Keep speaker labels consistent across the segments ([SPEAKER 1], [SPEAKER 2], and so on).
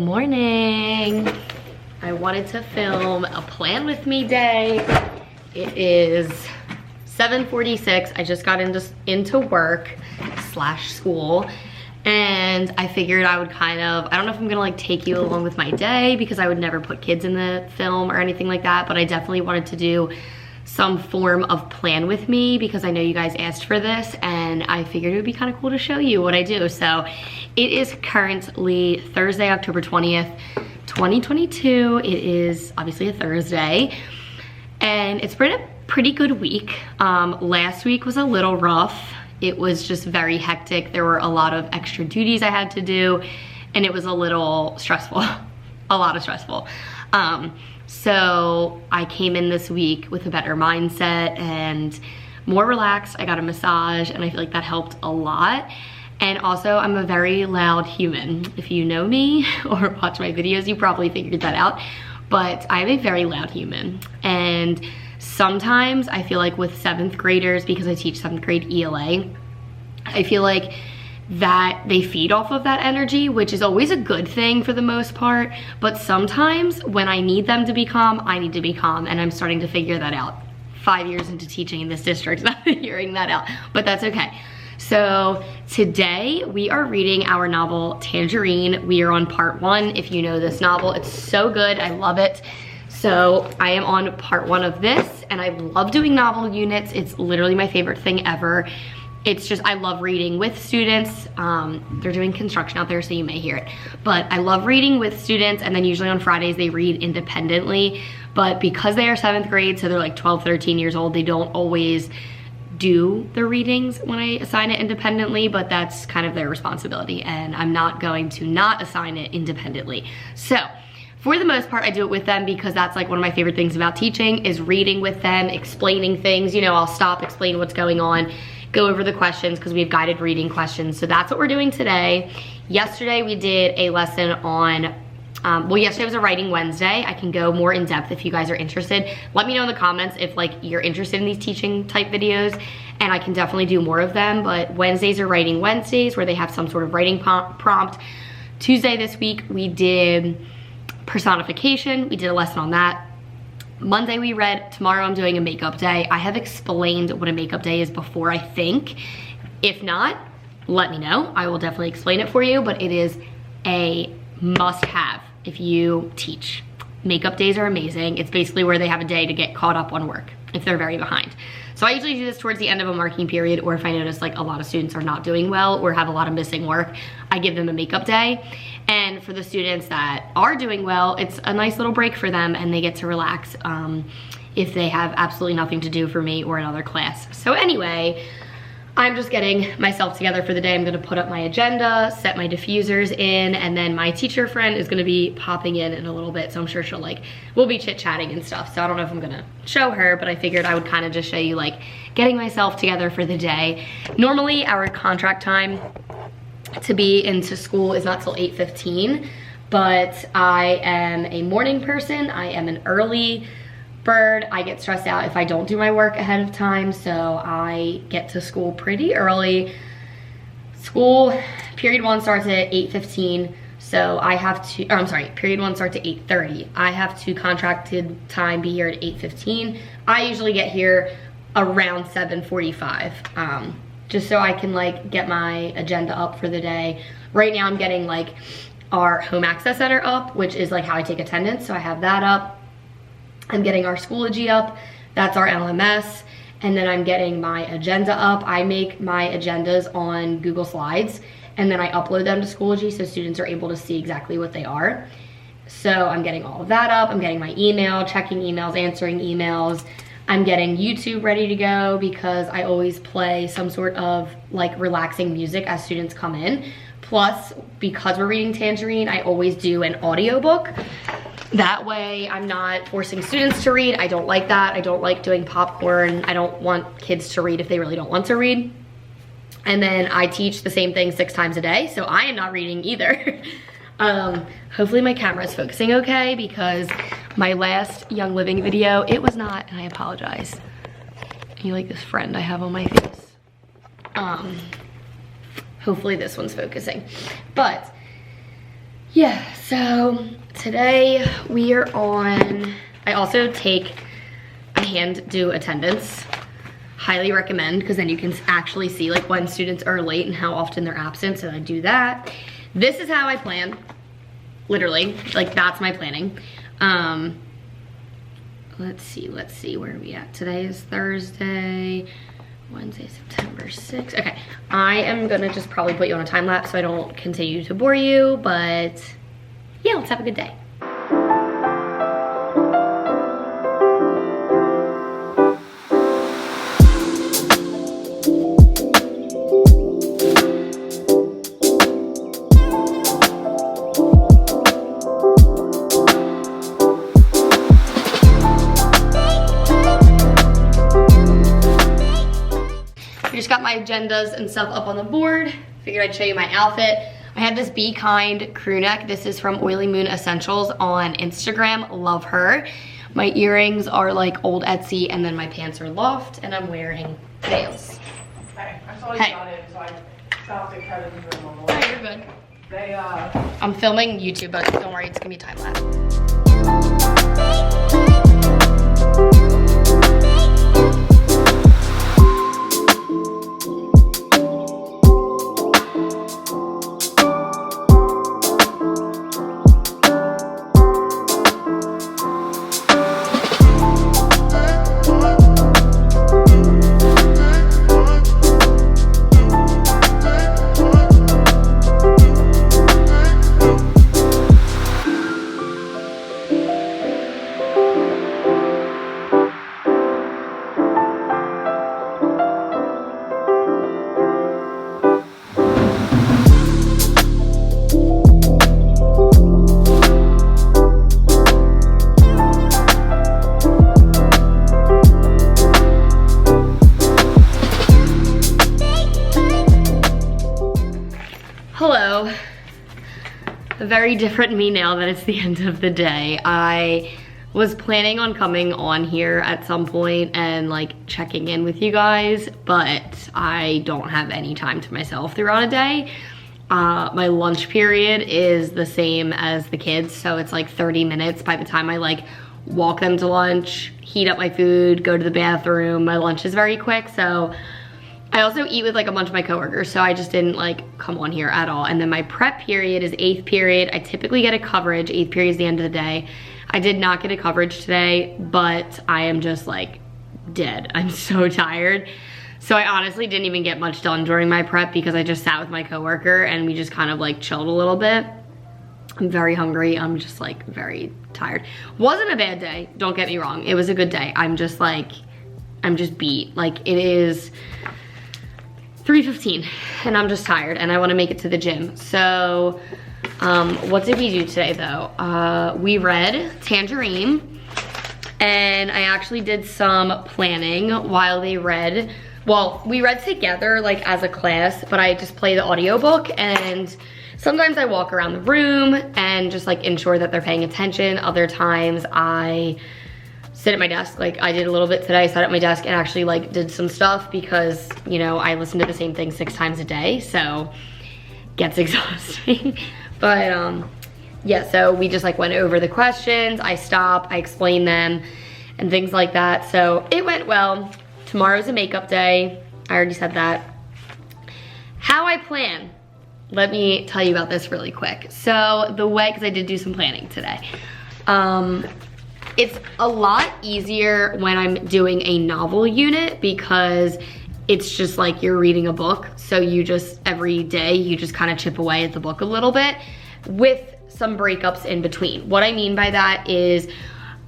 [SPEAKER 1] morning. I wanted to film a plan with me day. It is 7:46. I just got into work / school, and I figured I would I don't know if I'm gonna like take you along with my day because I would never put kids in the film or anything like that, but I definitely wanted to do some form of plan with me because I know you guys asked for this, and I figured it would be kind of cool to show you what I do. So it is currently Thursday, October 20th, 2022. It is obviously a Thursday, and it's been a pretty good week. Last week was a little rough. It was just very hectic. There were a lot of extra duties I had to do, and it was a little stressful, a lot of stressful. So I came in this week with a better mindset and more relaxed. I got a massage, and I feel like that helped a lot. And also, I'm a very loud human. If you know me or watch my videos, you probably figured that out. But I'm a very loud human. And sometimes I feel like with 7th graders, because I teach 7th grade ELA, I feel like that they feed off of that energy, which is always a good thing for the most part. But sometimes when I need them to be calm, I need to be calm, and I'm starting to figure that out. 5 years into teaching in this district, not figuring that out, but that's okay. So today we are reading our novel Tangerine. We are on part 1. If you know this novel, it's so good, I love it. So I am on part 1 of this, and I love doing novel units. It's literally my favorite thing ever. It's just, I love reading with students. They're doing construction out there, so you may hear it. But I love reading with students, and then usually on Fridays they read independently. But because they are 7th grade, so they're like 12, 13 years old, they don't always do the readings when I assign it independently, but that's kind of their responsibility, and I'm not going to not assign it independently. So for the most part, I do it with them because that's like one of my favorite things about teaching is reading with them, explaining things. You know, I'll stop, explain what's going on, go over the questions because we have guided reading questions. So that's what we're doing today. Yesterday we did a lesson on, well, yesterday was a writing Wednesday. I can go more in depth if you guys are interested. Let me know in the comments if like you're interested in these teaching type videos, and I can definitely do more of them. But Wednesdays are writing Wednesdays where they have some sort of writing prompt. Tuesday this week we did personification. We did a lesson on that. Monday we read. Tomorrow I'm doing a makeup day. I have explained what a makeup day is before, I think. If not, let me know. I will definitely explain it for you, but it is a must-have if you teach. Makeup days are amazing. It's basically where they have a day to get caught up on work if they're very behind. So I usually do this towards the end of a marking period, or if I notice like a lot of students are not doing well or have a lot of missing work, I give them a makeup day. And for the students that are doing well, it's a nice little break for them, and they get to relax if they have absolutely nothing to do for me or another class. So anyway, I'm just getting myself together for the day. I'm gonna put up my agenda, set my diffusers in, and then my teacher friend is gonna be popping in a little bit, so I'm sure she'll we'll be chit-chatting and stuff. So I don't know if I'm gonna show her, but I figured I would kind of just show you getting myself together for the day. Normally our contract time to be into school is not till 8:15, but I am a morning person. I am an early bird. I get stressed out if I don't do my work ahead of time, so I get to school pretty early. School, period 1 starts at 8:15, so I have to, I'm sorry, period 1 starts at 8:30. I have to contracted time be here at 8:15. I usually get here around 7:45, just so I can get my agenda up for the day. Right now I'm getting our home access center up, which is how I take attendance, so I have that up. I'm getting our Schoology up, that's our LMS, and then I'm getting my agenda up. I make my agendas on Google Slides, and then I upload them to Schoology so students are able to see exactly what they are. So I'm getting all of that up. I'm getting my email, checking emails, answering emails. I'm getting YouTube ready to go because I always play some sort of relaxing music as students come in. Plus, because we're reading Tangerine, I always do an audiobook. That way I'm not forcing students to read. I don't like that. I don't like doing popcorn. I don't want kids to read if they really don't want to read. And then I teach the same thing 6 times a day, so I am not reading either. Hopefully my camera is focusing okay, because my last Young Living video, it was not, and I apologize. You like this friend I have on my face. Hopefully this one's focusing. But yeah, So today we are on, I also take a hand do attendance. Highly recommend, because then you can actually see like when students are late and how often they're absent, so I do that. This is how I plan, literally, like that's my planning. Let's see, where are we at? Today is Thursday, Wednesday, September 6th. Okay, I am gonna just probably put you on a time lapse so I don't continue to bore you, but yeah, let's have a good day. I just got my agendas and stuff up on the board. Figured I'd show you my outfit. I have this Be Kind crew neck. This is from Oily Moon Essentials on Instagram. Love her. My earrings are like old Etsy, and then my pants are Loft, and I'm wearing nails.
[SPEAKER 2] Hey, I saw you got it, so I stopped at Kevin's room on the way.
[SPEAKER 1] Oh, you're good.
[SPEAKER 2] They,
[SPEAKER 1] I'm filming YouTube, but don't worry, it's gonna be time lapse. Hello. A very different me now that it's the end of the day. I was planning on coming on here at some point and like checking in with you guys, but I don't have any time to myself throughout a day. My lunch period is the same as the kids, so it's like 30 minutes by the time I like walk them to lunch, heat up my food, go to the bathroom. My lunch is very quick, so I also eat with like a bunch of my coworkers, so I just didn't like come on here at all. And then my prep period is 8th period. I typically get a coverage. 8th period is the end of the day. I did not get a coverage today, but I am just like dead. I'm so tired. So I honestly didn't even get much done during my prep because I just sat with my coworker and we just kind of like chilled a little bit. I'm very hungry. I'm just like very tired. Wasn't a bad day, don't get me wrong. It was a good day. I'm just beat. Like it is 3:15 and I'm just tired and I want to make it to the gym. So what did we do today though? We read Tangerine, and I actually did some planning while they read. Well, we read together like as a class, but I just play the audiobook, and sometimes I walk around the room and just like ensure that they're paying attention. Other times I sit at my desk. Like I did a little bit today. I sat at my desk and actually like did some stuff because, you know, I listen to the same thing 6 times a day, so gets exhausting. But yeah, so we just like went over the questions. I stopped, I explained them and things like that. So it went well. Tomorrow's a makeup day. I already said that. How I plan. Let me tell you about this really quick. So the way, because I did do some planning today. It's a lot easier when I'm doing a novel unit because it's just like you're reading a book. So you just, every day, you just kind of chip away at the book a little bit with some breakups in between. What I mean by that is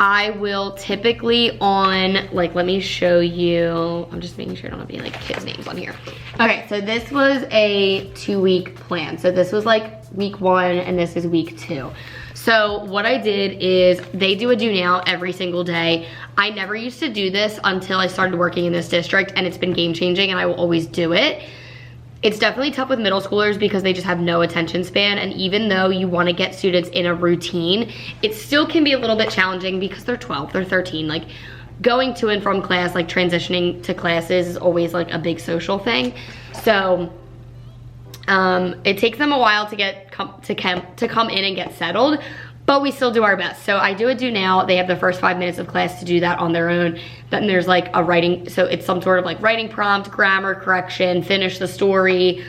[SPEAKER 1] I will typically on, like, let me show you. I'm just making sure I don't have any like kids' names on here. Okay, so this was a 2-week plan. So this was like week 1 and this is week 2. So what I did is they do a do now every single day. I never used to do this until I started working in this district, and it's been game changing and I will always do it. It's definitely tough with middle schoolers because they just have no attention span, and even though you want to get students in a routine, it still can be a little bit challenging because they're 12, they're 13. Like going to and from class, like transitioning to classes is always like a big social thing. So It takes them a while to come in and get settled, but we still do our best. So I do a do now. They have the first 5 minutes of class to do that on their own. Then there's like a writing, so it's some sort of like writing prompt, grammar correction, finish the story,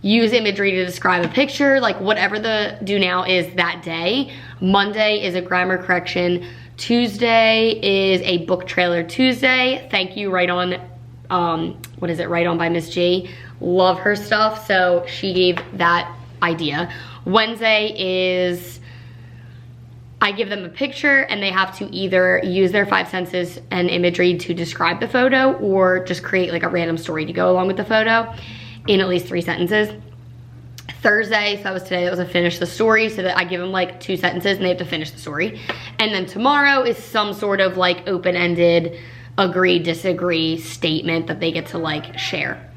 [SPEAKER 1] use imagery to describe a picture, like whatever the do now is that day. Monday is a grammar correction. Tuesday is a book trailer Tuesday. Thank you, Right On, what is it, Right On by Miss G. Love her stuff, so she gave that idea. Wednesday is, I give them a picture and they have to either use their 5 senses and imagery to describe the photo or just create like a random story to go along with the photo in at least 3 sentences. Thursday, so that was today, that was a finish the story, so that I give them like 2 sentences and they have to finish the story. And then tomorrow is some sort of like open-ended agree, disagree statement that they get to like share.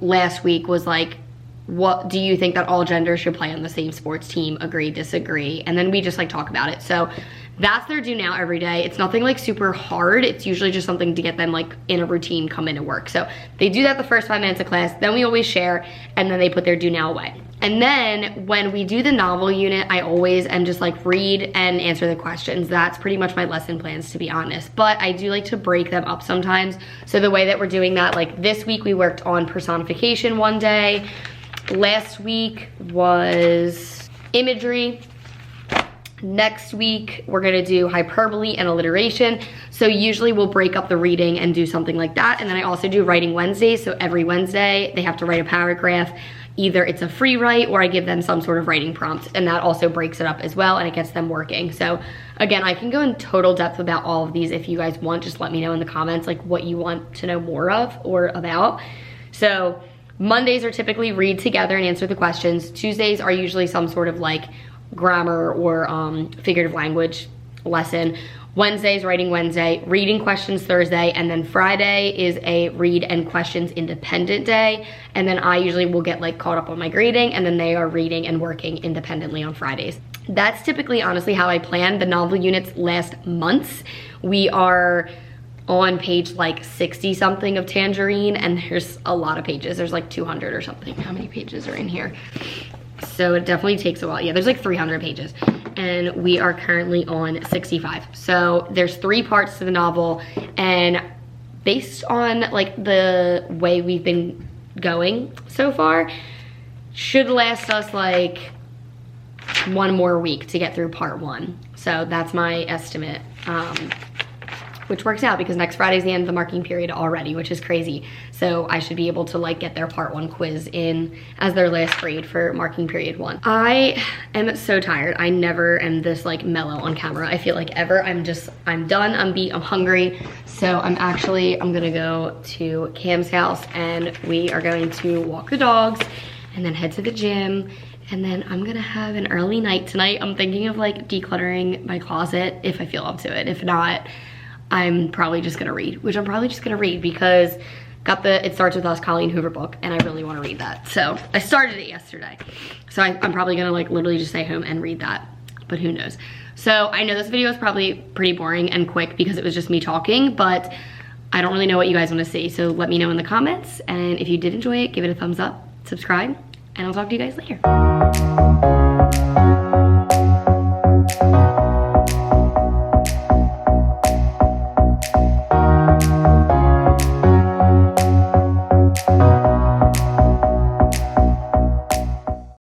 [SPEAKER 1] Last week was like, what do you think that all genders should play on the same sports team? Agree, disagree. And then we just like talk about it. So that's their do now every day. It's nothing like super hard. It's usually just something to get them like in a routine, come into work. So they do that the first 5 minutes of class, then we always share, and then they put their do now away. And then when we do the novel unit, I always am just like read and answer the questions. That's pretty much my lesson plans, to be honest. But I do like to break them up sometimes. So the way that we're doing that, like this week we worked on personification one day. Last week was imagery. Next week, we're gonna do hyperbole and alliteration. So usually we'll break up the reading and do something like that. And then I also do writing Wednesday. So every Wednesday, they have to write a paragraph. Either it's a free write or I give them some sort of writing prompt, and that also breaks it up as well and it gets them working. So again, I can go in total depth about all of these if you guys want. Just let me know in the comments like what you want to know more of or about. So Mondays are typically read together and answer the questions. Tuesdays are usually some sort of like grammar or figurative language lesson. Wednesday's writing Wednesday, reading questions Thursday, and then Friday is a read and questions independent day. And then I usually will get like caught up on my grading, and then they are reading and working independently on Fridays. That's typically honestly how I plan. The novel units last months. We are on page like 60 something of Tangerine, and there's a lot of pages. There's like 200 or something. How many pages are in here? So it definitely takes a while. Yeah, there's like 300 pages, and we are currently on 65. So there's 3 parts to the novel, and based on like the way we've been going so far, should last us like 1 more week to get through part 1. So that's my estimate. Which works out because next Friday is the end of the marking period already, which is crazy. So I should be able to like get their part 1 quiz in as their last grade for marking period 1. I am so tired. I never am this like mellow on camera. I feel like ever. I'm done, I'm beat, I'm hungry. So I'm gonna go to Cam's house and we are going to walk the dogs and then head to the gym. And then I'm gonna have an early night tonight. I'm thinking of like decluttering my closet if I feel up to it. If not, I'm probably just gonna read, which I'm probably just gonna read because got the It Starts With Us Colleen Hoover book and I really wanna read that. So I started it yesterday. So I'm probably gonna like literally just stay home and read that, but who knows. So I know this video is probably pretty boring and quick because it was just me talking, but I don't really know what you guys wanna see. So let me know in the comments, and if you did enjoy it, give it a thumbs up, subscribe, and I'll talk to you guys later.